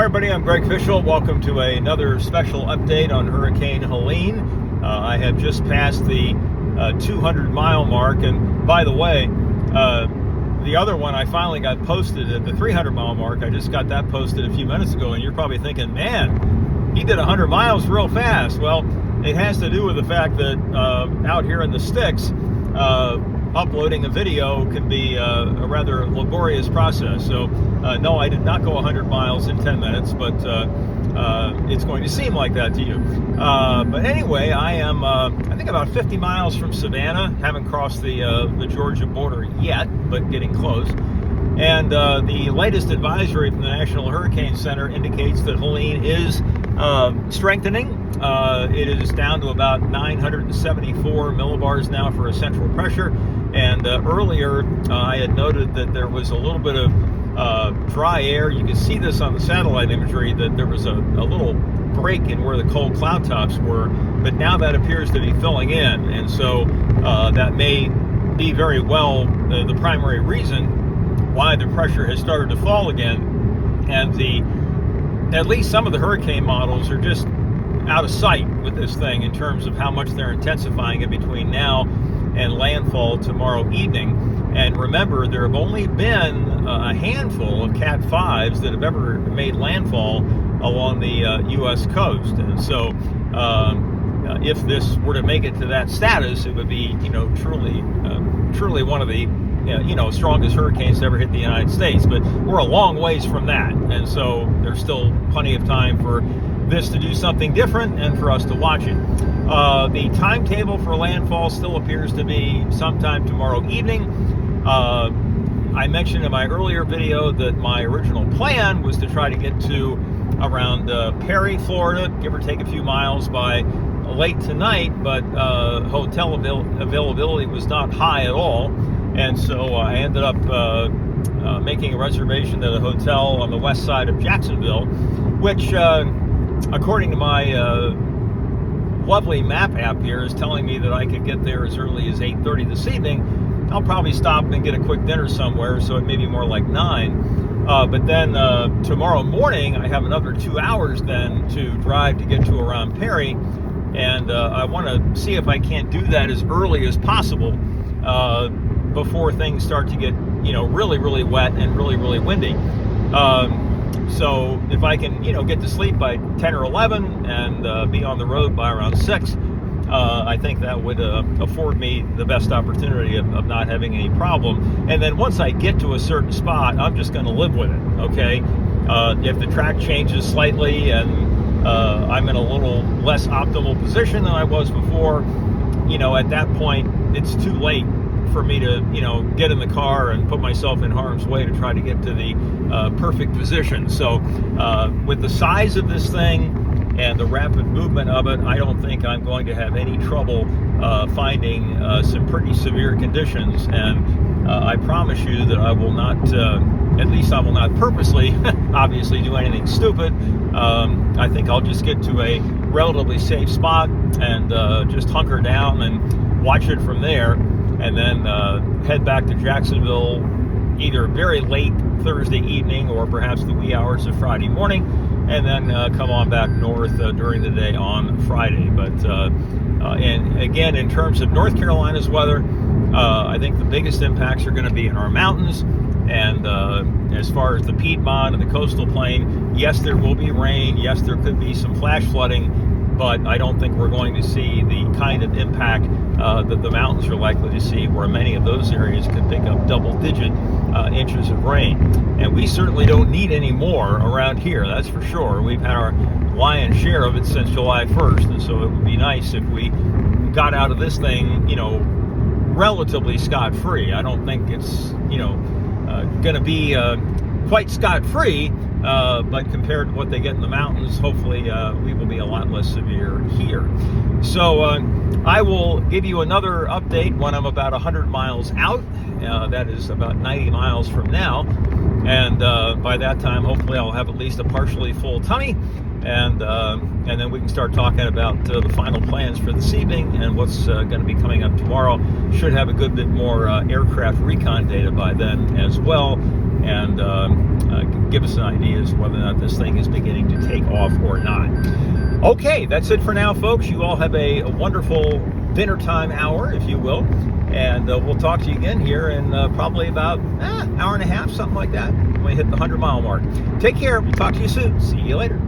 Hi everybody, I'm Greg Fishel. Welcome to another special update on Hurricane Helene. I have just passed the 200-mile mark, and by the way, the other one I finally got posted at the 300-mile mark. I just got that posted a few minutes ago, and you're probably thinking, man, he did 100 miles real fast. Well, it has to do with the fact that out here in the sticks, uploading a video can be a rather laborious process. So no, I did not go 100 miles in 10 minutes, but it's going to seem like that to you. But anyway, I am I think about 50 miles from Savannah. Haven't crossed the Georgia border yet, but getting close. And the latest advisory from the National Hurricane Center indicates that Helene is strengthening. It is down to about 974 millibars now for a central pressure. And earlier I had noted that there was a little bit of dry air. You can see this on the satellite imagery, that there was a little break in where the cold cloud tops were, but now that appears to be filling in. And so that may be very well the primary reason why the pressure has started to fall again. And at least some of the hurricane models are just out of sight with this thing in terms of how much they're intensifying it between now and landfall tomorrow evening. And remember, there have only been a handful of Cat 5s that have ever made landfall along the U.S. coast. And so if this were to make it to that status, it would be, truly one of the strongest hurricanes to ever hit the United States. But we're a long ways from that, and so there's still plenty of time for this to do something different and for us to watch it. The timetable for landfall still appears to be sometime tomorrow evening. I mentioned in my earlier video that my original plan was to try to get to around Perry, Florida, give or take a few miles by late tonight, but hotel availability was not high at all. And so I ended up making a reservation at a hotel on the west side of Jacksonville, which, according to my lovely map app here, is telling me that I could get there as early as 8:30 this evening. I'll probably stop and get a quick dinner somewhere, so it may be more like 9. But then tomorrow morning, I have another 2 hours then to drive to get to around Perry. And I want to see if I can't do that as early as possible before things start to get, really, really wet and really, really windy. So if I can, get to sleep by 10 or 11 and be on the road by around 6, I think that would afford me the best opportunity of not having any problem. And then once I get to a certain spot, I'm just going to live with it, okay? If the track changes slightly and I'm in a little less optimal position than I was before, at that point, it's too late for me to, get in the car and put myself in harm's way to try to get to the perfect position. So with the size of this thing and the rapid movement of it, I don't think I'm going to have any trouble finding some pretty severe conditions. And I promise you that I will not, at least I will not purposely, obviously, do anything stupid. I think I'll just get to a relatively safe spot and just hunker down and watch it from there, and then head back to Jacksonville either very late Thursday evening or perhaps the wee hours of Friday morning, and then come on back north during the day on Friday. But and again, in terms of North Carolina's weather, I think the biggest impacts are going to be in our mountains. And as far as the Piedmont and the coastal plain, yes, there will be rain. Yes, there could be some flash flooding, but I don't think we're going to see the kind of impact that the mountains are likely to see, where many of those areas could pick up double-digit inches of rain. And we certainly don't need any more around here, that's for sure. We've had our lion's share of it since July 1st, and so it would be nice if we got out of this thing, relatively scot-free. I don't think it's, going to be quite scot-free, but compared to what they get in the mountains, hopefully we will be a lot less severe here. So I will give you another update when I'm about 100 miles out. That is about 90 miles from now. And by that time, hopefully I'll have at least a partially full tummy. And then we can start talking about the final plans for this evening and what's going to be coming up tomorrow. Should have a good bit more aircraft recon data by then as well. and give us an idea as to whether or not this thing is beginning to take off or not. Okay, that's it for now, folks. You all have a wonderful dinner time hour, if you will, and we'll talk to you again here in probably about an hour and a half, something like that, when we hit the 100-mile mark. Take care. We'll talk to you soon. See you later.